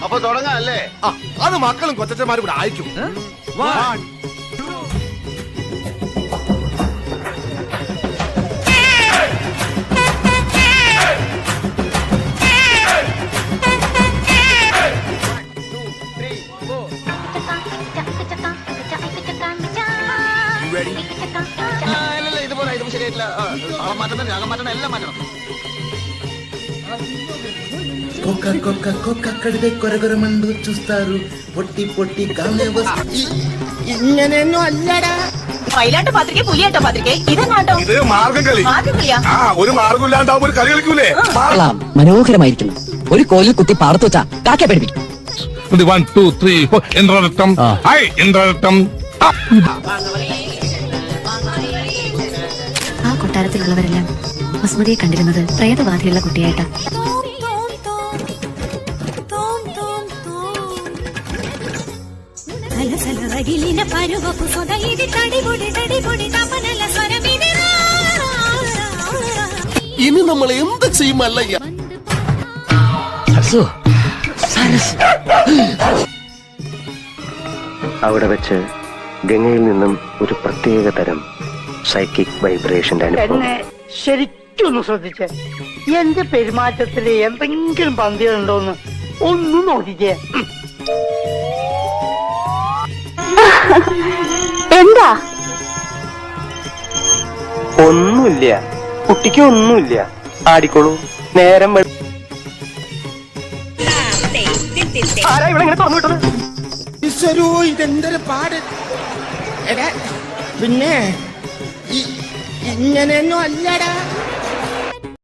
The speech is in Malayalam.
അപ്പൊ തുടങ്ങാം അല്ലേ? അത് മക്കളും കൊച്ചന്മാരും കൂടെ അയക്കും. ഇതുപോലെ ശരിയായിട്ടില്ല. മാറ്റണം, രാഗം മാറ്റണം, എല്ലാം മാറ്റണം. కడితే కొరగొరమండు చూస్తారు పొట్టి పొట్టి ഇങ്ങനെയൊന്നും അല്ലടാ. മയിലാട്ട പാത്രിക പുലിയാട്ട പാത്രിക ഇതെന്നാട്ടോ? ഇത് മാർഗംകളി. മാർഗംകളിയാ? ഒരു മാർഗമില്ലാണ്ടാവുമ്പോ ഒരു കളി കളിക്കൂലേ? മനോഹരമായിരിക്കുന്നു. ഒരു കോലിൽ കുത്തി പാർത്തു വെച്ചാ കാക്കെ പഠിപ്പിക്കും. 1 2 3 4 ഇന്ദ്രരത്തം. ഹായ് ഇന്ദ്രരത്തം. ആ കൊട്ടാരത്തിലുള്ളവരെല്ലാം വസുമതിയെ കണ്ടിരുന്നത് പ്രേതബാധയുള്ള കുട്ടിയായിട്ടാ. ഇനി നമ്മൾ എന്ത് ചെയ്യും അല്ലയ്യ? അവിടെ വെച്ച് ഗംഗയിൽ നിന്നും ഒരു പ്രത്യേക തരം സൈക്കിക് വൈബ്രേഷന്റെ അനുഭവം. ശരിക്കൊന്ന് ശ്രദ്ധിച്ചേ. എന്റെ പെരുമാറ്റത്തില് എന്തെങ്കിലും പന്തികളുണ്ടോന്ന് ഒന്നും നോക്കിക്കേ. എന്താ? ഒന്നുമില്ല, കുട്ടിക്ക് ഒന്നുമില്ല. ആടിക്കോളൂ. നേരം ആരാ ഇവിടെ ഇങ്ങനെ തുറന്നു വിട്ടത്? ഇതെന്തൊരു പാട്. പിന്നെ ഇങ്ങനെയൊന്നും അല്ലടാ.